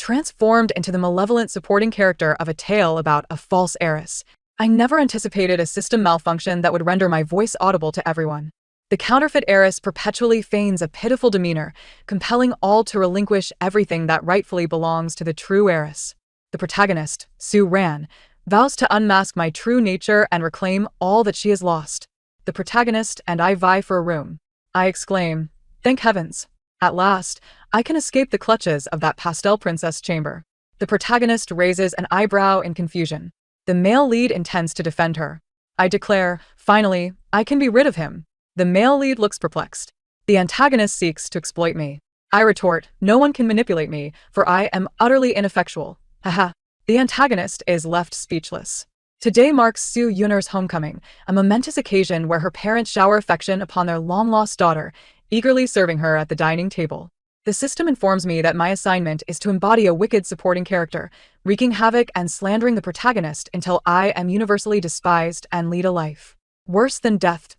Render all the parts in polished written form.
transformed into the malevolent supporting character of a tale about a false heiress. I never anticipated a system malfunction that would render my voice audible to everyone. The counterfeit heiress perpetually feigns a pitiful demeanor, compelling all to relinquish everything that rightfully belongs to the true heiress. The protagonist, Sue Ran, vows to unmask my true nature and reclaim all that she has lost. The protagonist and I vie for a room. I exclaim, "Thank heavens! At last, I can escape the clutches of that pastel princess chamber." The protagonist raises an eyebrow in confusion. The male lead intends to defend her. I declare, "Finally, I can be rid of him." The male lead looks perplexed. The antagonist seeks to exploit me. I retort, "No one can manipulate me, for I am utterly ineffectual." Haha. The antagonist is left speechless. Today marks Sue Yuner's homecoming, a momentous occasion where her parents shower affection upon their long-lost daughter, eagerly serving her at the dining table. The system informs me that my assignment is to embody a wicked supporting character, wreaking havoc and slandering the protagonist until I am universally despised and lead a life worse than death,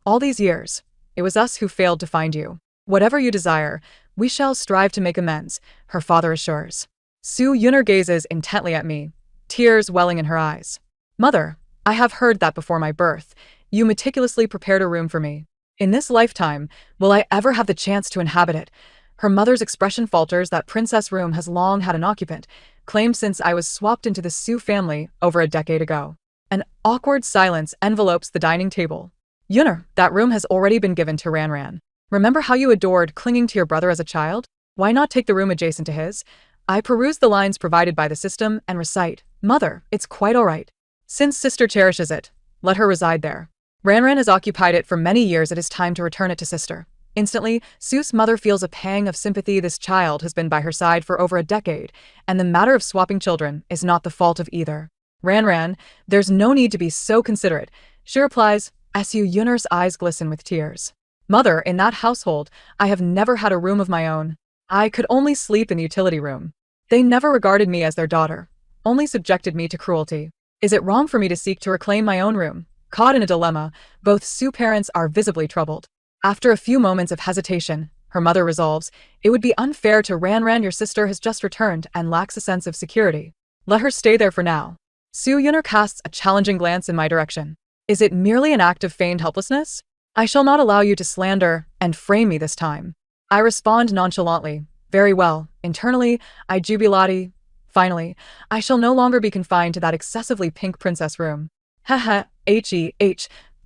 All these years, it was us who failed to find you. Whatever you desire, we shall strive to make amends, her father assures. Sue Yuner gazes intently at me, tears welling in her eyes. "Mother, I have heard that before my birth, you meticulously prepared a room for me. In this lifetime, will I ever have the chance to inhabit it?" Her mother's expression falters. That princess room has long had an occupant, claimed since I was swapped into the Sue family over a decade ago. An awkward silence envelopes the dining table. "Yuner, that room has already been given to Ran. Remember how you adored clinging to your brother as a child? Why not take the room adjacent to his?" I peruse the lines provided by the system and recite, "Mother, it's quite all right. Since sister cherishes it, let her reside there. Ran has occupied it for many years. It is time to return it to sister." Instantly, Sue's mother feels a pang of sympathy. This child has been by her side for over a decade, and the matter of swapping children is not the fault of either. Ran, there's no need to be so considerate," she replies, as Sue Yuner's eyes glisten with tears. "Mother, in that household, I have never had a room of my own. I could only sleep in the utility room. They never regarded me as their daughter, only subjected me to cruelty. Is it wrong for me to seek to reclaim my own room?" Caught in a dilemma, both Sue parents are visibly troubled. After a few moments of hesitation, her mother resolves, "It would be unfair to Ran. Your sister has just returned and lacks a sense of security. Let her stay there for now." Sue Yuner casts a challenging glance in my direction. "Is it merely an act of feigned helplessness? I shall not allow you to slander and frame me this time." I respond nonchalantly, "Very well." Internally, I jubilate. Finally, I shall no longer be confined to that excessively pink princess room. Haha, Sue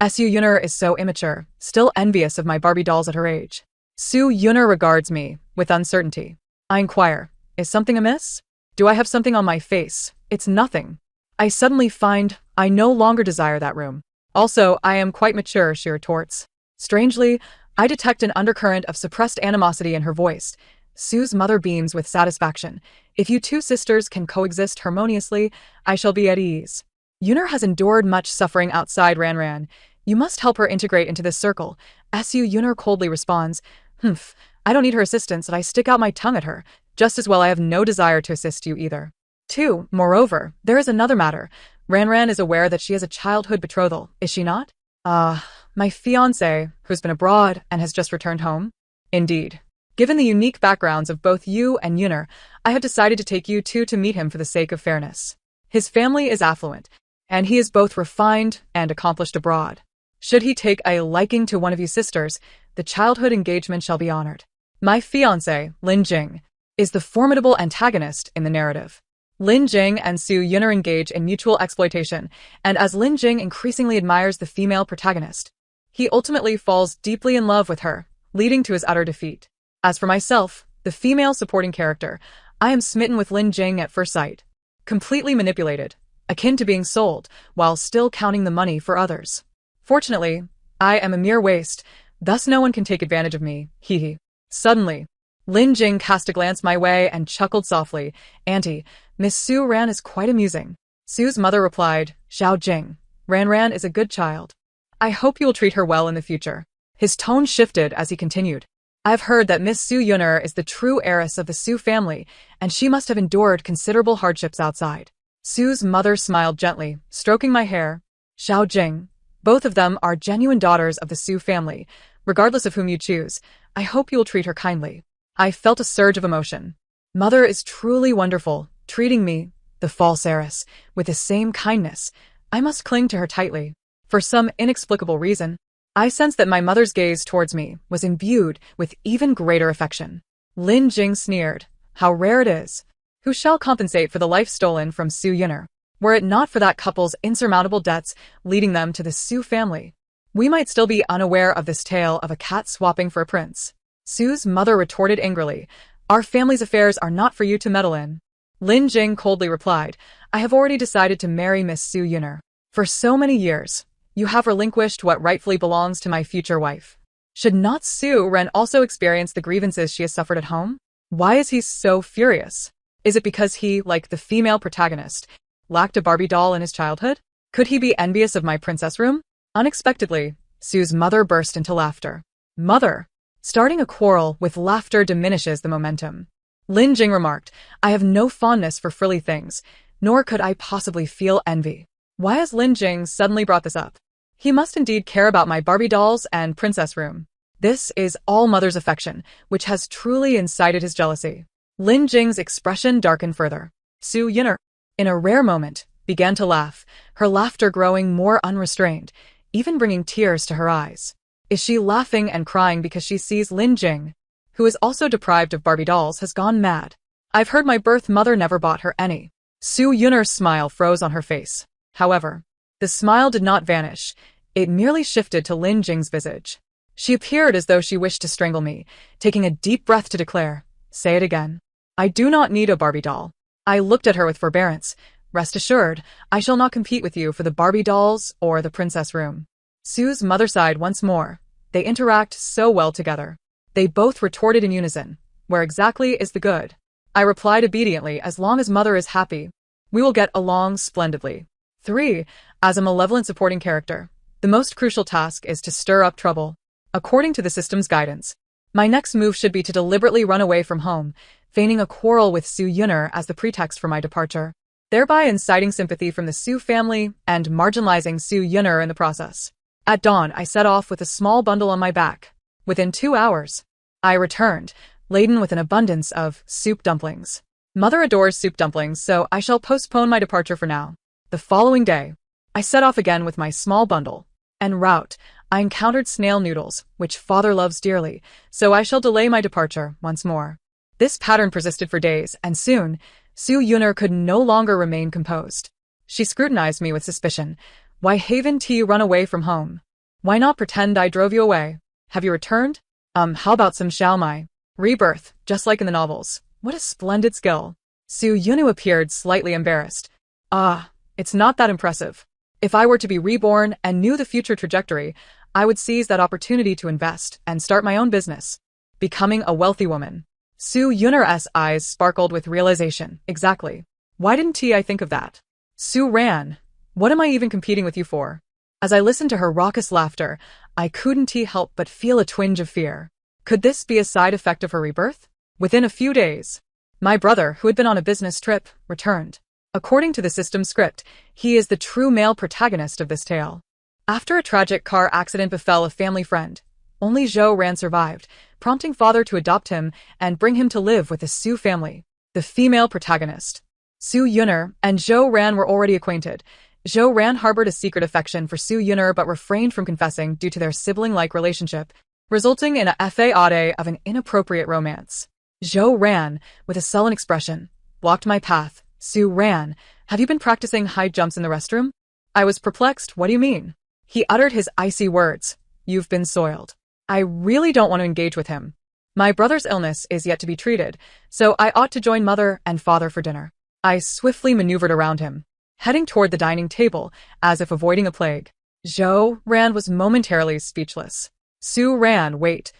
Yuner is so immature, still envious of my Barbie dolls at her age. Sue Yuner regards me with uncertainty. I inquire, "Is something amiss? Do I have something on my face?" "It's nothing." I suddenly find I no longer desire that room. "Also, I am quite mature," she retorts. Strangely, I detect an undercurrent of suppressed animosity in her voice. Sue's mother beams with satisfaction. "If you two sisters can coexist harmoniously, I shall be at ease. Yuner has endured much suffering outside Ran. You must help her integrate into this circle." Sue Yuner coldly responds, "Humph, I don't need her assistance and I stick out my tongue at her. Just as well I have no desire to assist you either." 2. Moreover, there is another matter. Ran is aware that she has a childhood betrothal, is she not? My fiancé, who's been abroad and has just returned home? Indeed. Given the unique backgrounds of both you and Yuner, I have decided to take you two to meet him for the sake of fairness. His family is affluent, and he is both refined and accomplished abroad. Should he take a liking to one of you sisters, the childhood engagement shall be honored. My fiancé, Lin Jing, is the formidable antagonist in the narrative. Lin Jing and Sue Yuner engage in mutual exploitation, and as Lin Jing increasingly admires the female protagonist, he ultimately falls deeply in love with her, leading to his utter defeat. As for myself, the female supporting character, I am smitten with Lin Jing at first sight. Completely manipulated, akin to being sold, while still counting the money for others. Fortunately, I am a mere waste, thus no one can take advantage of me, hee. Suddenly, Lin Jing cast a glance my way and chuckled softly. "Auntie, Miss Sue Ran is quite amusing." Sue's mother replied, "Xiao Jing, Ran is a good child. I hope you will treat her well in the future." His tone shifted as he continued. "I've heard that Miss Sue Yuner is the true heiress of the Sue family, and she must have endured considerable hardships outside." Sue's mother smiled gently, stroking my hair. "Xiao Jing, both of them are genuine daughters of the Sue family. Regardless of whom you choose, I hope you will treat her kindly." I felt a surge of emotion. Mother is truly wonderful, treating me, the false heiress, with the same kindness. I must cling to her tightly. For some inexplicable reason, I sensed that my mother's gaze towards me was imbued with even greater affection. Lin Jing sneered. How rare it is. Who shall compensate for the life stolen from Su Yun'er? Were it not for that couple's insurmountable debts leading them to the Su family, we might still be unaware of this tale of a cat swapping for a prince. Su's mother retorted angrily. Our family's affairs are not for you to meddle in. Lin Jing coldly replied, I have already decided to marry Miss Su Yun'er. For so many years, you have relinquished what rightfully belongs to my future wife. Should not Su Ren also experience the grievances she has suffered at home? Why is he so furious? Is it because he, like the female protagonist, lacked a Barbie doll in his childhood? Could he be envious of my princess room? Unexpectedly, Su's mother burst into laughter. Mother! Starting a quarrel with laughter diminishes the momentum. Lin Jing remarked, I have no fondness for frilly things, nor could I possibly feel envy. Why has Lin Jing suddenly brought this up? He must indeed care about my Barbie dolls and princess room. This is all mother's affection, which has truly incited his jealousy. Lin Jing's expression darkened further. Su Yun'er, in a rare moment, began to laugh, her laughter growing more unrestrained, even bringing tears to her eyes. Is she laughing and crying because she sees Lin Jing, who is also deprived of Barbie dolls, has gone mad? I've heard my birth mother never bought her any. Su Yun'er's smile froze on her face. However, the smile did not vanish. It merely shifted to Lin Jing's visage. She appeared as though she wished to strangle me, taking a deep breath to declare, Say it again. I do not need a Barbie doll. I looked at her with forbearance. Rest assured, I shall not compete with you for the Barbie dolls or the princess room. Su's mother sighed once more. They interact so well together. They both retorted in unison. Where exactly is the good? I replied obediently, as long as mother is happy, we will get along splendidly. 3. As a malevolent supporting character, the most crucial task is to stir up trouble. According to the system's guidance, my next move should be to deliberately run away from home, feigning a quarrel with Su Yun'er as the pretext for my departure, thereby inciting sympathy from the Su family and marginalizing Su Yun'er in the process. At dawn, I set off with a small bundle on my back. Within 2 hours, I returned, laden with an abundance of soup dumplings. Mother adores soup dumplings, so I shall postpone my departure for now. The following day, I set off again with my small bundle. En route, I encountered snail noodles, which father loves dearly, so I shall delay my departure once more. This pattern persisted for days, and soon, Su Yun'er could no longer remain composed. She scrutinized me with suspicion. Why haven't you run away from home? Why not pretend I drove you away? Have you returned? How about some Xiaomai? Rebirth, just like in the novels. What a splendid skill. Su Yun'er appeared slightly embarrassed. It's not that impressive. If I were to be reborn and knew the future trajectory, I would seize that opportunity to invest and start my own business, becoming a wealthy woman. Su Yun'er's eyes sparkled with realization. Exactly. Why didn't I think of that? Su Ran, what am I even competing with you for? As I listened to her raucous laughter, I couldn't help but feel a twinge of fear. Could this be a side effect of her rebirth? Within a few days, my brother, who had been on a business trip, returned. According to the system script, he is the true male protagonist of this tale. After a tragic car accident befell a family friend, only Zhou Ran survived, prompting father to adopt him and bring him to live with the Su family. The female protagonist, Su Yun'er, and Zhou Ran were already acquainted. Zhou Ran harbored a secret affection for Su Yun'er but refrained from confessing due to their sibling-like relationship, resulting in a fade of an inappropriate romance. Zhou Ran, with a sullen expression, blocked my path. Su Ran, have you been practicing high jumps in the restroom? I was perplexed. What do you mean? He uttered his icy words. You've been soiled. I really don't want to engage with him. My brother's illness is yet to be treated, so I ought to join mother and father for dinner. I swiftly maneuvered around him, heading toward the dining table, as if avoiding a plague. Zhou Ran was momentarily speechless. Su Ran, wait.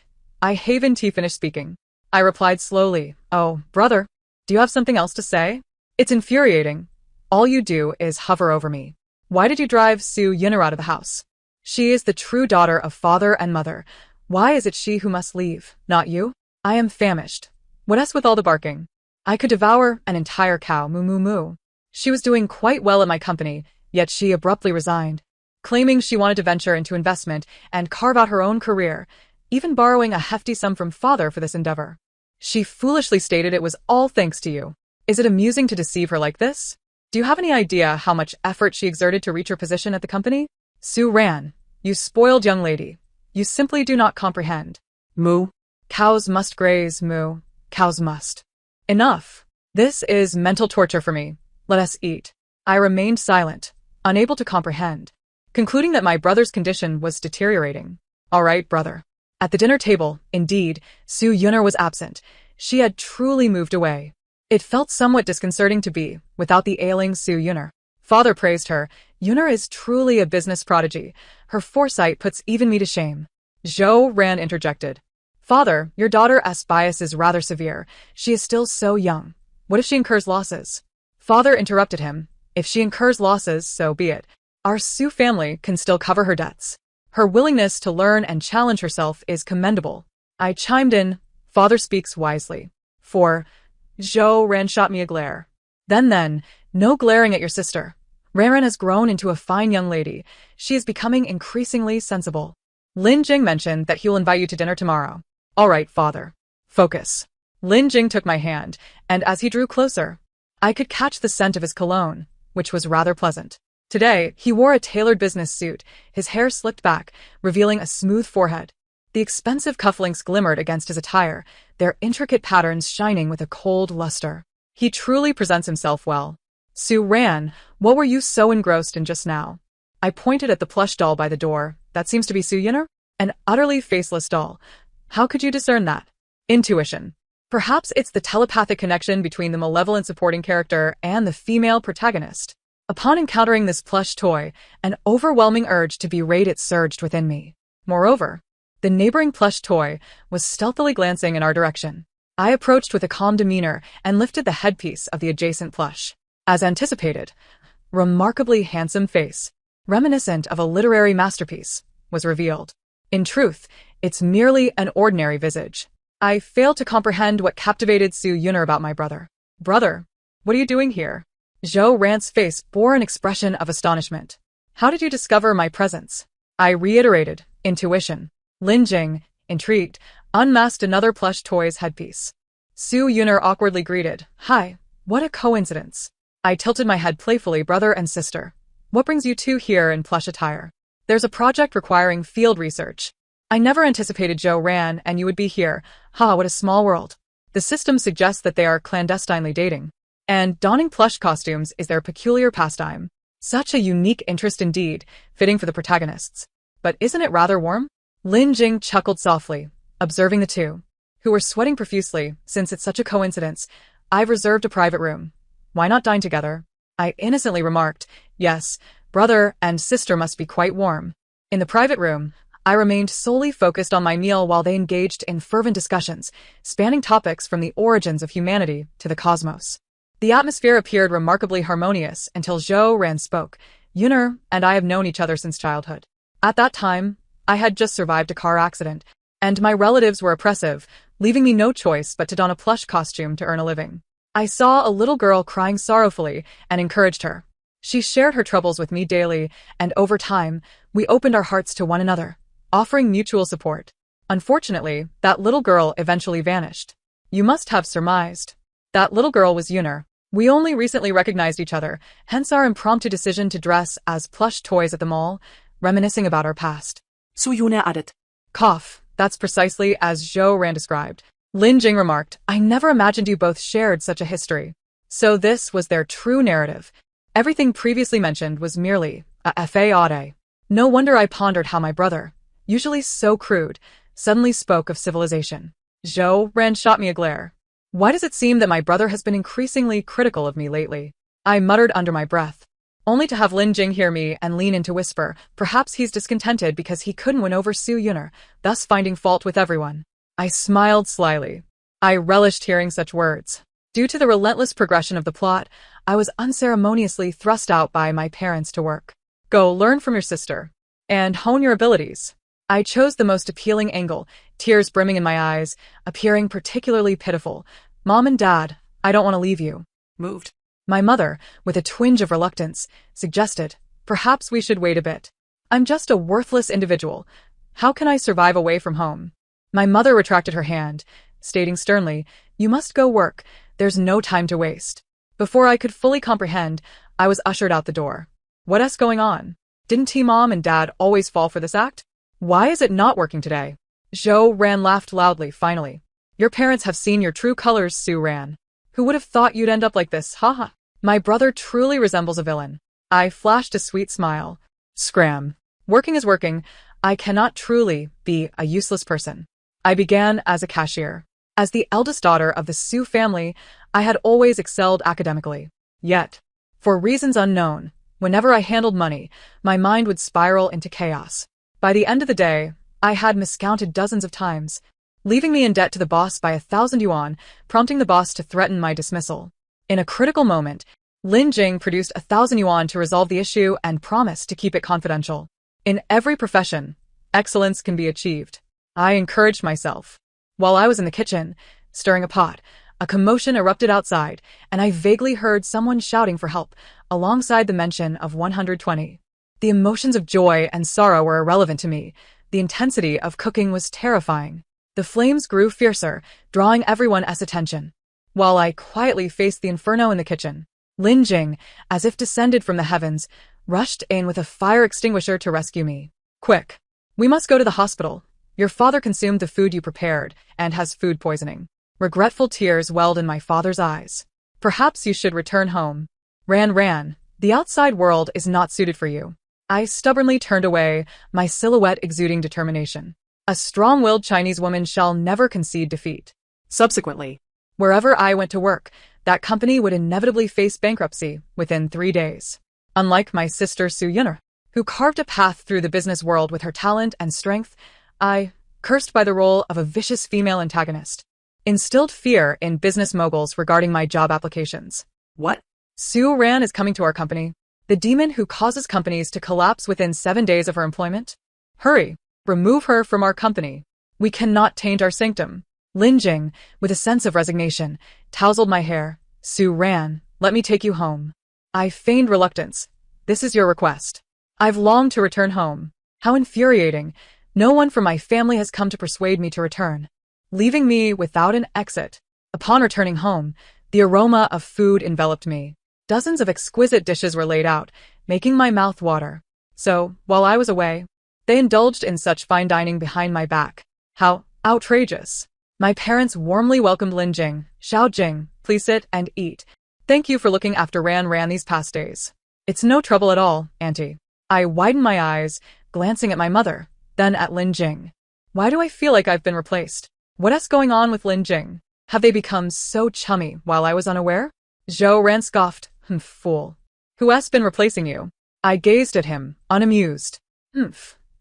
I haven't finished speaking. I replied slowly. Oh, brother, do you have something else to say? It's infuriating. All you do is hover over me. Why did you drive Su Yun'er out of the house? She is the true daughter of father and mother. Why is it she who must leave, not you? I am famished. What else with all the barking? I could devour an entire cow, moo moo moo. She was doing quite well at my company, yet she abruptly resigned, claiming she wanted to venture into investment and carve out her own career, even borrowing a hefty sum from father for this endeavor. She foolishly stated it was all thanks to you. Is it amusing to deceive her like this? Do you have any idea how much effort she exerted to reach her position at the company? Sue ran. You spoiled young lady. You simply do not comprehend. Moo. Cows must graze, moo. Cows must. Enough. This is mental torture for me. Let us eat. I remained silent, unable to comprehend, concluding that my brother's condition was deteriorating. All right, brother. At the dinner table, indeed, Sue Yunner was absent. She had truly moved away. It felt somewhat disconcerting to be without the ailing Sue Yunner. Father praised her. Yunner is truly a business prodigy. Her foresight puts even me to shame. Zhou Ran interjected. Father, your daughter's bias is rather severe. She is still so young. What if she incurs losses? Father interrupted him. If she incurs losses, so be it. Our Sue family can still cover her debts. Her willingness to learn and challenge herself is commendable. I chimed in. Father speaks wisely. For Zhou Ran shot me a glare. Then, no glaring at your sister. Ran has grown into a fine young lady. She is becoming increasingly sensible. Lin Jing mentioned that he will invite you to dinner tomorrow. All right, father. Focus. Lin Jing took my hand, and as he drew closer, I could catch the scent of his cologne, which was rather pleasant. Today, he wore a tailored business suit, his hair slicked back, revealing a smooth forehead. The expensive cufflinks glimmered against his attire, their intricate patterns shining with a cold luster. He truly presents himself well. Sue Ran, what were you so engrossed in just now? I pointed at the plush doll by the door. That seems to be Sue Yunner? An utterly faceless doll. How could you discern that? Intuition. Perhaps it's the telepathic connection between the malevolent supporting character and the female protagonist. Upon encountering this plush toy, an overwhelming urge to berate it surged within me. Moreover, the neighboring plush toy was stealthily glancing in our direction. I approached with a calm demeanor and lifted the headpiece of the adjacent plush. As anticipated, remarkably handsome face, reminiscent of a literary masterpiece, was revealed. In truth, it's merely an ordinary visage. I failed to comprehend what captivated Sue Yunner about my brother. Brother, what are you doing here? Zhou Ran's face bore an expression of astonishment. How did you discover my presence? I reiterated, intuition. Lin Jing, intrigued, unmasked another plush toy's headpiece. Sue Yunner awkwardly greeted. Hi, what a coincidence. I tilted my head playfully, brother and sister. What brings you two here in plush attire? There's a project requiring field research. I never anticipated Zhou Ran and you would be here. Ha, what a small world. The system suggests that they are clandestinely dating. And donning plush costumes is their peculiar pastime. Such a unique interest indeed, fitting for the protagonists. But isn't it rather warm? Lin Jing chuckled softly, observing the two, who were sweating profusely. Since it's such a coincidence, I've reserved a private room. Why not dine together? I innocently remarked. Yes, brother and sister must be quite warm. In the private room, I remained solely focused on my meal while they engaged in fervent discussions, spanning topics from the origins of humanity to the cosmos. The atmosphere appeared remarkably harmonious until Zhou Ran spoke. Yunner and I have known each other since childhood. At that time, I had just survived a car accident, and my relatives were oppressive, leaving me no choice but to don a plush costume to earn a living. I saw a little girl crying sorrowfully and encouraged her. She shared her troubles with me daily, and over time, we opened our hearts to one another, offering mutual support. Unfortunately, that little girl eventually vanished. You must have surmised. That little girl was Yunner. We only recently recognized each other, hence our impromptu decision to dress as plush toys at the mall, reminiscing about our past. Sue Yunner added. Cough. That's precisely as Zhou Ran described. Lin Jing remarked, I never imagined you both shared such a history. So this was their true narrative. Everything previously mentioned was merely a fade. No wonder I pondered how my brother, usually so crude, suddenly spoke of civilization. Zhou Ran shot me a glare. Why does it seem that my brother has been increasingly critical of me lately? I muttered under my breath, only to have Lin Jing hear me and lean in to whisper, perhaps he's discontented because he couldn't win over Sue Yunner, thus finding fault with everyone. I smiled slyly. I relished hearing such words. Due to the relentless progression of the plot, I was unceremoniously thrust out by my parents to work. Go learn from your sister and hone your abilities. I chose the most appealing angle, tears brimming in my eyes, appearing particularly pitiful. Mom and Dad, I don't want to leave you. Moved. My mother, with a twinge of reluctance, suggested, perhaps we should wait a bit. I'm just a worthless individual. How can I survive away from home? My mother retracted her hand. stating sternly, "You must go work. There's no time to waste." Before I could fully comprehend, I was ushered out the door. What's going on? Didn't T-Mom and Dad always fall for this act? Why is it not working today? Zhou Ran laughed loudly, finally. Your parents have seen your true colors, Su Ran. Who would have thought you'd end up like this, haha. My brother truly resembles a villain. I flashed a sweet smile. Scram. Working is working. I cannot truly be a useless person. I began as a cashier. As the eldest daughter of the Su family, I had always excelled academically. Yet, for reasons unknown, whenever I handled money, my mind would spiral into chaos. By the end of the day, I had miscounted dozens of times, leaving me in debt to the boss by 1,000 yuan, prompting the boss to threaten my dismissal. In a critical moment, Lin Jing produced 1,000 yuan to resolve the issue and promised to keep it confidential. In every profession, excellence can be achieved. I encouraged myself. While I was in the kitchen, stirring a pot, a commotion erupted outside, and I vaguely heard someone shouting for help, alongside the mention of 120. The emotions of joy and sorrow were irrelevant to me. The intensity of cooking was terrifying. The flames grew fiercer, drawing everyone's attention. While I quietly faced the inferno in the kitchen, Lin Jing, as if descended from the heavens, rushed in with a fire extinguisher to rescue me. Quick! We must go to the hospital. Your father consumed the food you prepared and has food poisoning. Regretful tears welled in my father's eyes. Perhaps you should return home. Ran, the outside world is not suited for you. I stubbornly turned away, my silhouette exuding determination. A strong-willed Chinese woman shall never concede defeat. Subsequently, wherever I went to work, that company would inevitably face bankruptcy within 3 days. Unlike my sister Su Yun'er, who carved a path through the business world with her talent and strength, I, cursed by the role of a vicious female antagonist, instilled fear in business moguls regarding my job applications. What? Su Ran is coming to our company. The demon who causes companies to collapse within 7 days of her employment? Hurry, remove her from our company. We cannot taint our sanctum. Lin Jing, with a sense of resignation, tousled my hair. Su Ran, let me take you home. I feigned reluctance. This is your request. I've longed to return home. How infuriating. No one from my family has come to persuade me to return, leaving me without an exit. Upon returning home, the aroma of food enveloped me. Dozens of exquisite dishes were laid out, making my mouth water. So, while I was away, they indulged in such fine dining behind my back. How outrageous. My parents warmly welcomed Lin Jing. Xiao Jing, please sit and eat. Thank you for looking after Ran these past days. It's no trouble at all, Auntie. I widened my eyes, glancing at my mother, then at Lin Jing. Why do I feel like I've been replaced? What's going on with Lin Jing? Have they become so chummy while I was unaware? Zhou Ran scoffed. Fool. Who's been replacing you? I gazed at him, unamused.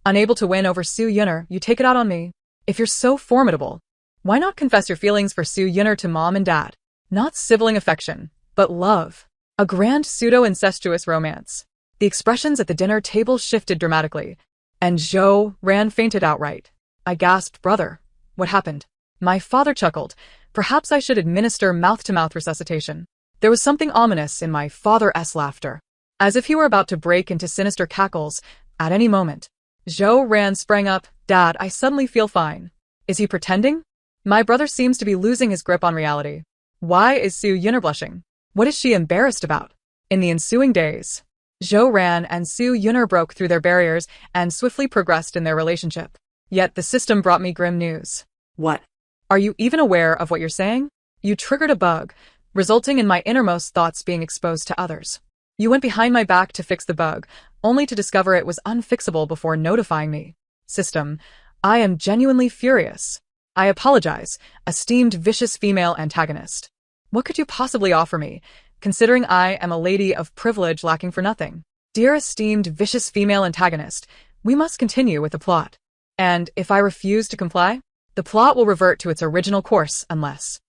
Unable to win over Su Yun'er, you take it out on me. If you're so formidable, why not confess your feelings for Su Yun'er to Mom and Dad? Not sibling affection, but love. A grand pseudo-incestuous romance. The expressions at the dinner table shifted dramatically, and Zhou Ran fainted outright. I gasped, brother. What happened? My father chuckled. Perhaps I should administer mouth-to-mouth resuscitation. There was something ominous in my father's laughter, as if he were about to break into sinister cackles at any moment. Zhou Ran sprang up. Dad, I suddenly feel fine. Is he pretending? My brother seems to be losing his grip on reality. Why is Su Yun'er blushing? What is she embarrassed about? In the ensuing days, Zhou Ran and Su Yun'er broke through their barriers and swiftly progressed in their relationship. Yet the system brought me grim news. What? Are you even aware of what you're saying? You triggered a bug, resulting in my innermost thoughts being exposed to others. You went behind my back to fix the bug, only to discover it was unfixable before notifying me. System, I am genuinely furious. I apologize, esteemed vicious female antagonist. What could you possibly offer me, considering I am a lady of privilege lacking for nothing? Dear esteemed vicious female antagonist, we must continue with the plot. And if I refuse to comply, the plot will revert to its original course unless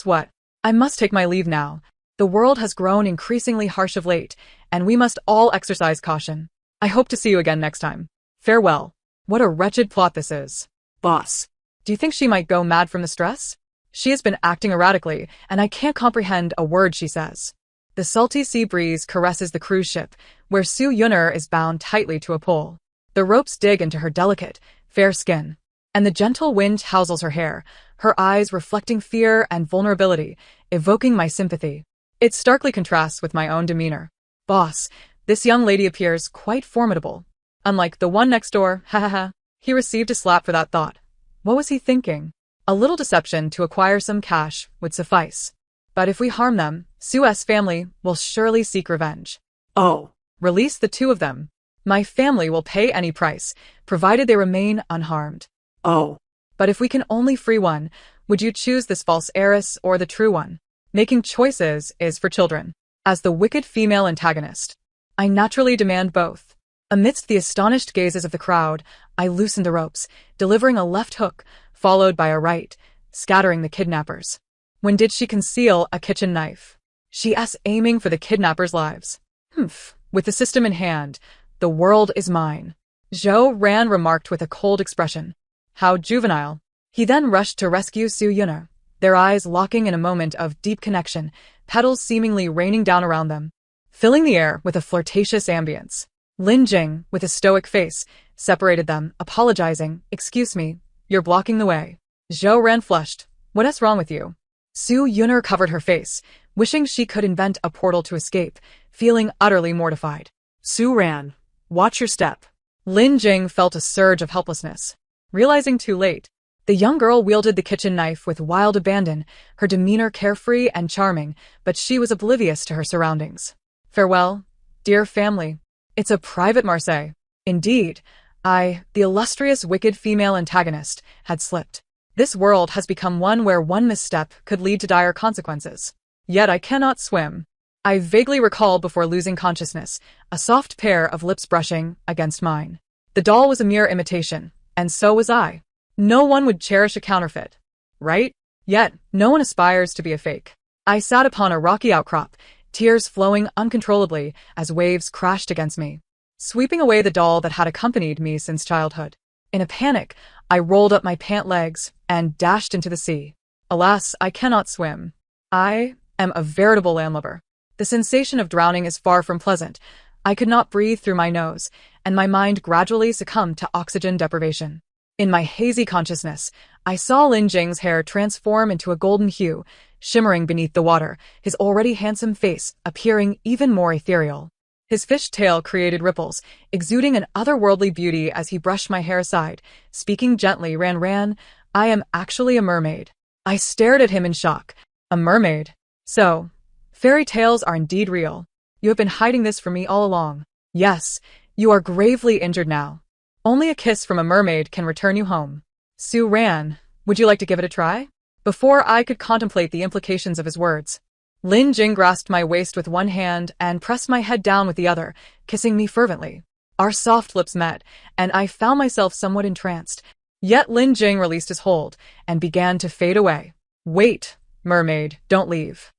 what? I must take my leave now. The world has grown increasingly harsh of late, and we must all exercise caution. I hope to see you again next time. Farewell. What a wretched plot this is. Boss, do you think she might go mad from the stress? She has been acting erratically, and I can't comprehend a word she says. The salty sea breeze caresses the cruise ship, where Su Yun'er is bound tightly to a pole. The ropes dig into her delicate, fair skin, and the gentle wind tousles her hair, her eyes reflecting fear and vulnerability, evoking my sympathy. It starkly contrasts with my own demeanor. Boss, this young lady appears quite formidable. Unlike the one next door, ha ha ha. He received a slap for that thought. What was he thinking? A little deception to acquire some cash would suffice. But if we harm them, Sue's family will surely seek revenge. Oh. Release the two of them. My family will pay any price, provided they remain unharmed. Oh. But if we can only free one, would you choose this false heiress or the true one? Making choices is for children. As the wicked female antagonist, I naturally demand both. Amidst the astonished gazes of the crowd, I loosened the ropes, delivering a left hook, followed by a right, scattering the kidnappers. When did she conceal a kitchen knife? She's aiming for the kidnappers' lives. Humph. With the system in hand, the world is mine. Zhou Ran remarked with a cold expression. How juvenile. He then rushed to rescue Su Yun'er, their eyes locking in a moment of deep connection, petals seemingly raining down around them, filling the air with a flirtatious ambience. Lin Jing, with a stoic face, separated them, apologizing. Excuse me, you're blocking the way. Zhou Ran flushed. What's wrong with you? Su Yun'er covered her face, wishing she could invent a portal to escape, feeling utterly mortified. Su Ran, watch your step. Lin Jing felt a surge of helplessness. Realizing too late, the young girl wielded the kitchen knife with wild abandon, her demeanor carefree and charming, but she was oblivious to her surroundings. Farewell, dear family. It's a private Marseille. Indeed, I, the illustrious wicked female antagonist, had slipped. This world has become one where one misstep could lead to dire consequences. Yet I cannot swim. I vaguely recalled before losing consciousness, a soft pair of lips brushing against mine. The doll was a mere imitation, and so was I. No one would cherish a counterfeit, right? Yet, no one aspires to be a fake. I sat upon a rocky outcrop, tears flowing uncontrollably as waves crashed against me, sweeping away the doll that had accompanied me since childhood. In a panic, I rolled up my pant legs and dashed into the sea. Alas, I cannot swim. I am a veritable landlubber. The sensation of drowning is far from pleasant. I could not breathe through my nose, and my mind gradually succumbed to oxygen deprivation. In my hazy consciousness, I saw Lin Jing's hair transform into a golden hue, shimmering beneath the water, his already handsome face appearing even more ethereal. His fish tail created ripples, exuding an otherworldly beauty as he brushed my hair aside, speaking gently. Ran, I am actually a mermaid. I stared at him in shock. A mermaid? So, fairy tales are indeed real. You have been hiding this from me all along. Yes, you are gravely injured now. Only a kiss from a mermaid can return you home. Su Ran, would you like to give it a try? Before I could contemplate the implications of his words, Lin Jing grasped my waist with one hand and pressed my head down with the other, kissing me fervently. Our soft lips met, and I found myself somewhat entranced. Yet Lin Jing released his hold and began to fade away. Wait, mermaid, don't leave.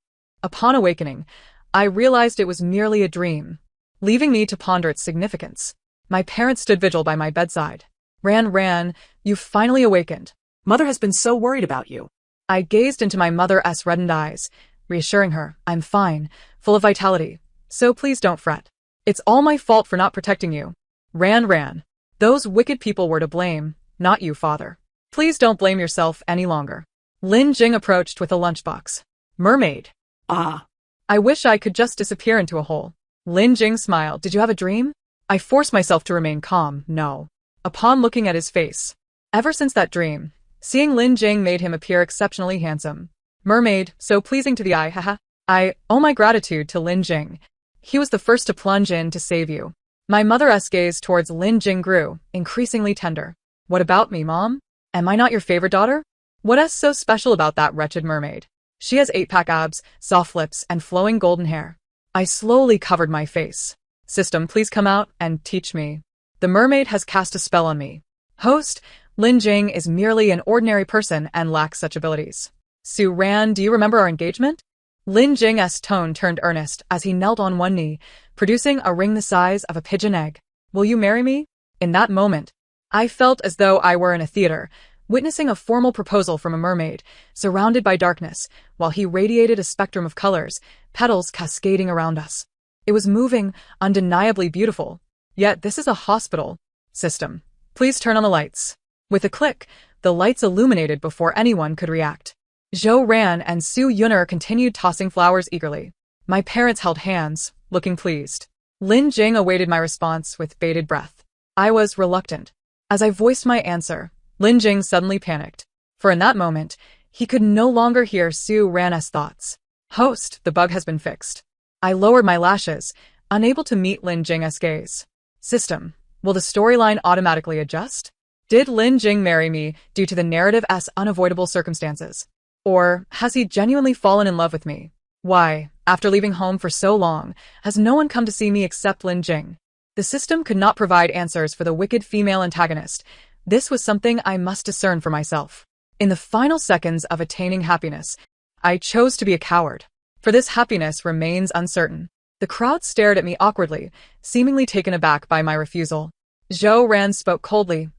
Upon awakening, I realized it was merely a dream, leaving me to ponder its significance. My parents stood vigil by my bedside. Ran, you've finally awakened. Mother has been so worried about you. I gazed into my mother's reddened eyes, reassuring her, I'm fine, full of vitality, so please don't fret. It's all my fault for not protecting you. Ran, those wicked people were to blame, not you, father. Please don't blame yourself any longer. Lin Jing approached with a lunchbox. Mermaid. Ah. I wish I could just disappear into a hole. Lin Jing smiled. Did you have a dream? I forced myself to remain calm. No. Upon looking at his face. Ever since that dream, seeing Lin Jing made him appear exceptionally handsome. Mermaid, so pleasing to the eye, haha. I owe my gratitude to Lin Jing. He was the first to plunge in to save you. My mother's gaze towards Lin Jing grew, increasingly tender. What about me, Mom? Am I not your favorite daughter? What's so special about that wretched mermaid? She has 8-pack abs, soft lips, and flowing golden hair. I slowly covered my face. System, please come out and teach me. The mermaid has cast a spell on me. Host, Lin Jing is merely an ordinary person and lacks such abilities. Su Ran, do you remember our engagement? Lin Jing's tone turned earnest as he knelt on one knee, producing a ring the size of a pigeon egg. Will you marry me? In that moment, I felt as though I were in a theater, witnessing a formal proposal from a mermaid, surrounded by darkness, while he radiated a spectrum of colors, petals cascading around us. It was moving, undeniably beautiful. Yet this is a hospital. System, please turn on the lights. With a click, The lights illuminated before anyone could react. Zhou Ran and Su Yun'er continued tossing flowers eagerly. My parents held hands, looking pleased. Lin Jing awaited my response with bated breath. I was reluctant. As I voiced my answer, Lin Jing suddenly panicked. For in that moment, he could no longer hear Su Ran's thoughts. Host, the bug has been fixed. I lowered my lashes, unable to meet Lin Jing's gaze. System, will the storyline automatically adjust? Did Lin Jing marry me due to the narrative's unavoidable circumstances? Or has he genuinely fallen in love with me? Why, after leaving home for so long, has no one come to see me except Lin Jing? The system could not provide answers for the wicked female antagonist. This was something I must discern for myself. In the final seconds of attaining happiness, I chose to be a coward. For this happiness remains uncertain. The crowd stared at me awkwardly, seemingly taken aback by my refusal. Zhou Ran spoke coldly.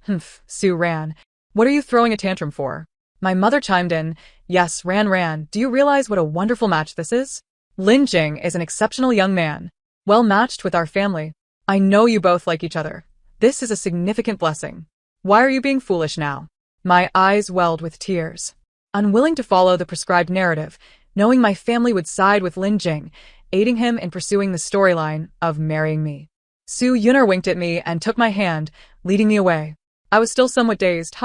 Su Ran, what are you throwing a tantrum for? My mother chimed in. Yes, Ran, do you realize what a wonderful match this is? Lin Jing is an exceptional young man, well matched with our family. I know you both like each other. This is a significant blessing. Why are you being foolish now? My eyes welled with tears. Unwilling to follow the prescribed narrative, knowing my family would side with Lin Jing, aiding him in pursuing the storyline of marrying me. Su Yun'er winked at me and took my hand, leading me away. I was still somewhat dazed,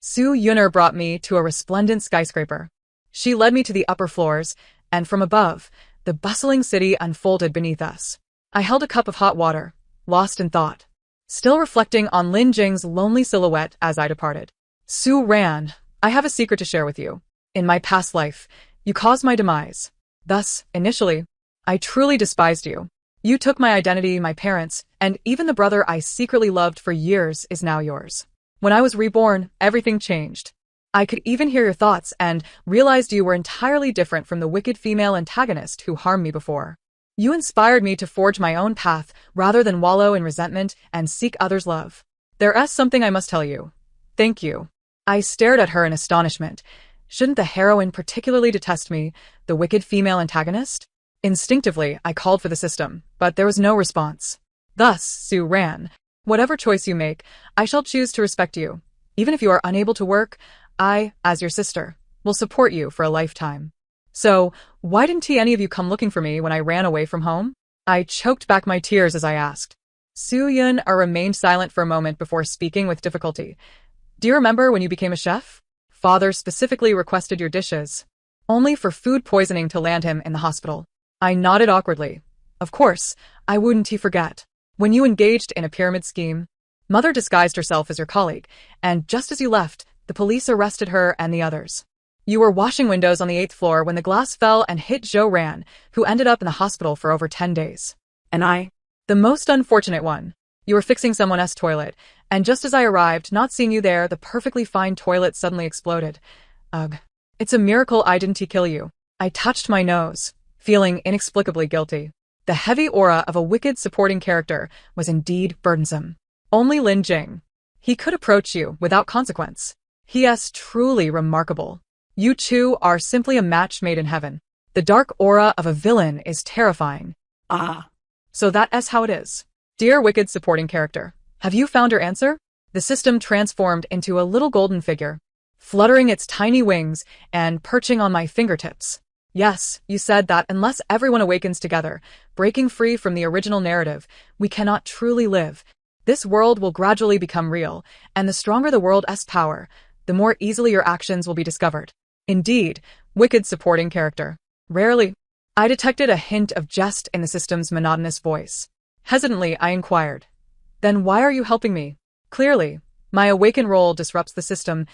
Su Yun'er brought me to a resplendent skyscraper. She led me to the upper floors, and from above, the bustling city unfolded beneath us. I held a cup of hot water, lost in thought, still reflecting on Lin Jing's lonely silhouette as I departed. Su Ran, I have a secret to share with you. In my past life, you caused my demise. Thus, initially, I truly despised you. You took my identity, my parents, and even the brother I secretly loved for years is now yours. When I was reborn, everything changed. I could even hear your thoughts and realized you were entirely different from the wicked female antagonist who harmed me before. You inspired me to forge my own path rather than wallow in resentment and seek others' love. There's something I must tell you. Thank you. I stared at her in astonishment. Shouldn't the heroine particularly detest me, the wicked female antagonist? Instinctively, I called for the system, but there was no response. Thus, Su Ran, whatever choice you make, I shall choose to respect you. Even if you are unable to work, I, as your sister, will support you for a lifetime. So, why didn't any of you come looking for me when I ran away from home? I choked back my tears as I asked. Su Yun'er remained silent for a moment before speaking with difficulty. Do you remember when you became a chef? Father specifically requested your dishes, only for food poisoning to land him in the hospital. I nodded awkwardly. Of course, I wouldn't forget. When you engaged in a pyramid scheme, Mother disguised herself as your colleague, and just as you left, the police arrested her and the others. You were washing windows on the 8th floor when the glass fell and hit Zhou Ran, who ended up in the hospital for over 10 days. And I? The most unfortunate one. You were fixing someone's toilet, and just as I arrived, not seeing you there, the perfectly fine toilet suddenly exploded. Ugh. It's a miracle I didn't kill you. I touched my nose, feeling inexplicably guilty. The heavy aura of a wicked supporting character was indeed burdensome. Only Lin Jing. He could approach you without consequence. He is truly remarkable. You two are simply a match made in heaven. The dark aura of a villain is terrifying. So that is how it is. Dear wicked supporting character, have you found your answer? The system transformed into a little golden figure, fluttering its tiny wings and perching on my fingertips. Yes, you said that unless everyone awakens together, breaking free from the original narrative, we cannot truly live. This world will gradually become real, and the stronger the world's power, the more easily your actions will be discovered. Indeed, wicked supporting character. Rarely. I detected a hint of jest in the system's monotonous voice. Hesitantly, I inquired. Then why are you helping me? Clearly, my awakened role disrupts the system's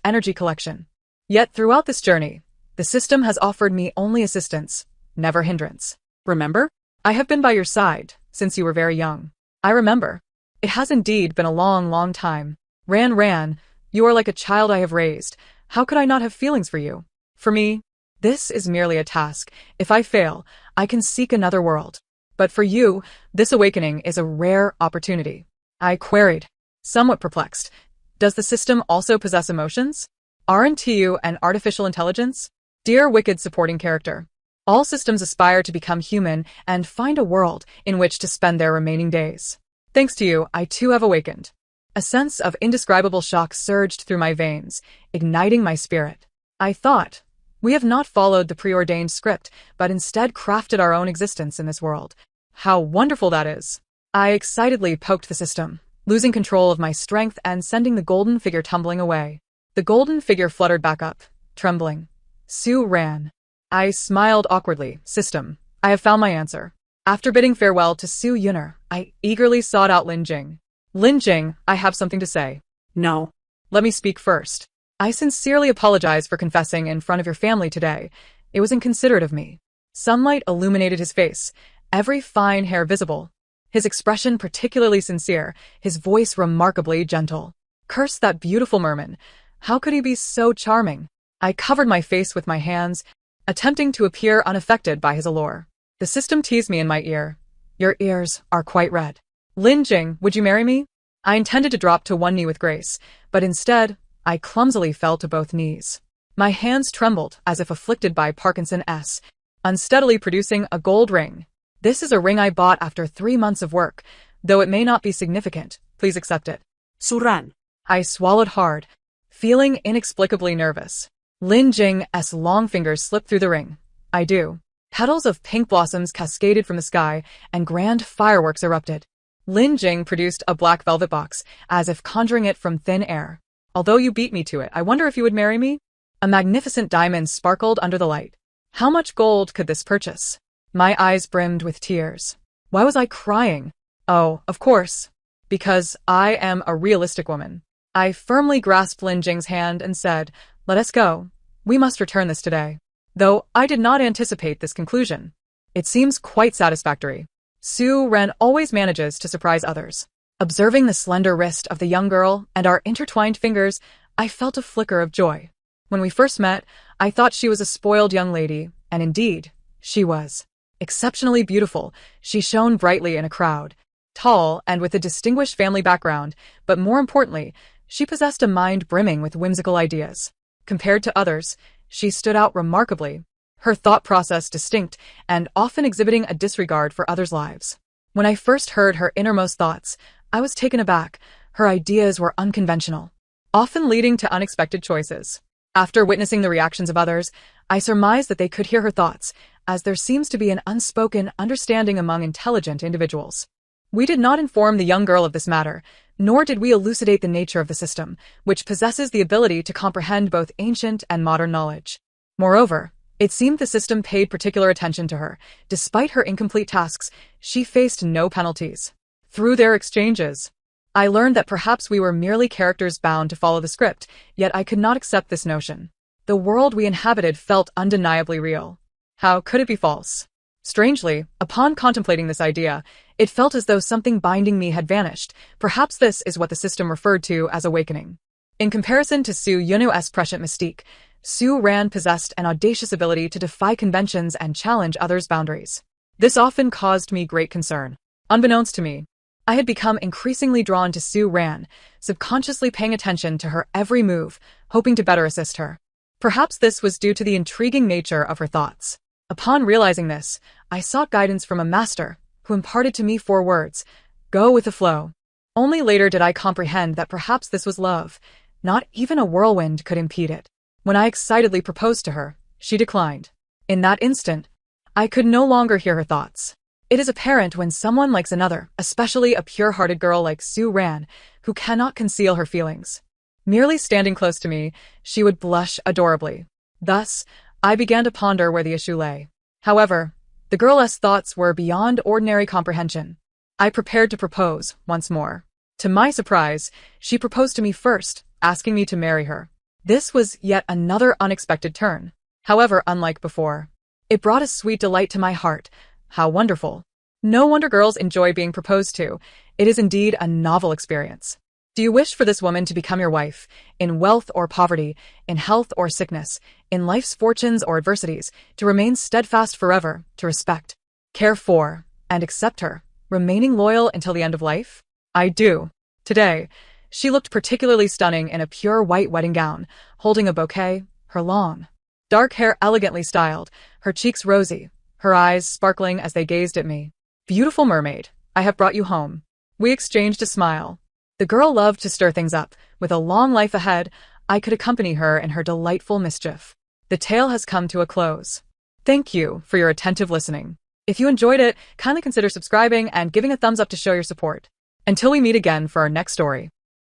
energy collection. Yet throughout this journey, the system has offered me only assistance, never hindrance. Remember? I have been by your side since you were very young. I remember. It has indeed been a long, long time. Ran, you are like a child I have raised. How could I not have feelings for you? For me, this is merely a task. If I fail, I can seek another world. But for you, this awakening is a rare opportunity. I queried, somewhat perplexed. Does the system also possess emotions? Aren't you an artificial intelligence? Dear wicked supporting character, all systems aspire to become human and find a world in which to spend their remaining days. Thanks to you, I too have awakened. A sense of indescribable shock surged through my veins, igniting my spirit. I thought, we have not followed the preordained script, but instead crafted our own existence in this world. How wonderful that is! I excitedly poked the system, losing control of my strength and sending the golden figure tumbling away. The golden figure fluttered back up, trembling. Sue ran. I smiled awkwardly. System, I have found my answer. After bidding farewell to Sue Yunner, I eagerly sought out Lin Jing. Lin Jing, I have something to say. No. Let me speak first. I sincerely apologize for confessing in front of your family today. It was inconsiderate of me. Sunlight illuminated his face, every fine hair visible. His expression particularly sincere, his voice remarkably gentle. Curse that beautiful merman. How could he be so charming? I covered my face with my hands, attempting to appear unaffected by his allure. The system teased me in my ear. Your ears are quite red. Lin Jing, would you marry me? I intended to drop to one knee with grace, but instead, I clumsily fell to both knees. My hands trembled as if afflicted by Parkinson's, unsteadily producing a gold ring. This is a ring I bought after 3 months of work, though it may not be significant. Please accept it. Suran. I swallowed hard, feeling inexplicably nervous. Lin Jing's long fingers slipped through the ring. I do. Petals of pink blossoms cascaded from the sky, and grand fireworks erupted. Lin Jing produced a black velvet box, as if conjuring it from thin air. Although you beat me to it, I wonder if you would marry me? A magnificent diamond sparkled under the light. How much gold could this purchase? My eyes brimmed with tears. Why was I crying? Oh, of course. Because I am a realistic woman. I firmly grasped Lin Jing's hand and said, let us go. We must return this today. Though I did not anticipate this conclusion. It seems quite satisfactory. Sue Ren always manages to surprise others. Observing the slender wrist of the young girl and our intertwined fingers, I felt a flicker of joy. When we first met, I thought she was a spoiled young lady, and indeed, she was. Exceptionally beautiful, she shone brightly in a crowd. Tall and with a distinguished family background, but more importantly, she possessed a mind brimming with whimsical ideas. Compared to others, she stood out remarkably, her thought process distinct and often exhibiting a disregard for others' lives. When I first heard her innermost thoughts, I was taken aback. Her ideas were unconventional, often leading to unexpected choices. After witnessing the reactions of others, I surmised that they could hear her thoughts, as there seems to be an unspoken understanding among intelligent individuals. We did not inform the young girl of this matter, nor did we elucidate the nature of the system, which possesses the ability to comprehend both ancient and modern knowledge. Moreover, it seemed the system paid particular attention to her. Despite her incomplete tasks, she faced no penalties. Through their exchanges, I learned that perhaps we were merely characters bound to follow the script, yet I could not accept this notion. The world we inhabited felt undeniably real. How could it be false? Strangely, upon contemplating this idea, it felt as though something binding me had vanished. Perhaps this is what the system referred to as awakening. In comparison to Su Yunu's prescient mystique, Su Ran possessed an audacious ability to defy conventions and challenge others' boundaries. This often caused me great concern. Unbeknownst to me, I had become increasingly drawn to Su Ran, subconsciously paying attention to her every move, hoping to better assist her. Perhaps this was due to the intriguing nature of her thoughts. Upon realizing this, I sought guidance from a master, who imparted to me 4 words: go with the flow. Only later did I comprehend that perhaps this was love. Not even a whirlwind could impede it. When I excitedly proposed to her, she declined. In that instant, I could no longer hear her thoughts. It is apparent when someone likes another, especially a pure-hearted girl like Su Ran, who cannot conceal her feelings. Merely standing close to me, she would blush adorably. Thus, I began to ponder where the issue lay. However, the girl's thoughts were beyond ordinary comprehension. I prepared to propose once more. To my surprise, she proposed to me first, asking me to marry her. This was yet another unexpected turn. However, unlike before, it brought a sweet delight to my heart. How wonderful. No wonder girls enjoy being proposed to. It is indeed a novel experience. Do you wish for this woman to become your wife, in wealth or poverty, in health or sickness, in life's fortunes or adversities, to remain steadfast forever, to respect, care for, and accept her, remaining loyal until the end of life? I do. Today, she looked particularly stunning in a pure white wedding gown, holding a bouquet, her long, dark hair elegantly styled, her cheeks rosy, her eyes sparkling as they gazed at me. Beautiful mermaid, I have brought you home. We exchanged a smile. The girl loved to stir things up. With a long life ahead, I could accompany her in her delightful mischief. The tale has come to a close. Thank you for your attentive listening. If you enjoyed it, kindly consider subscribing and giving a thumbs up to show your support. Until we meet again for our next story.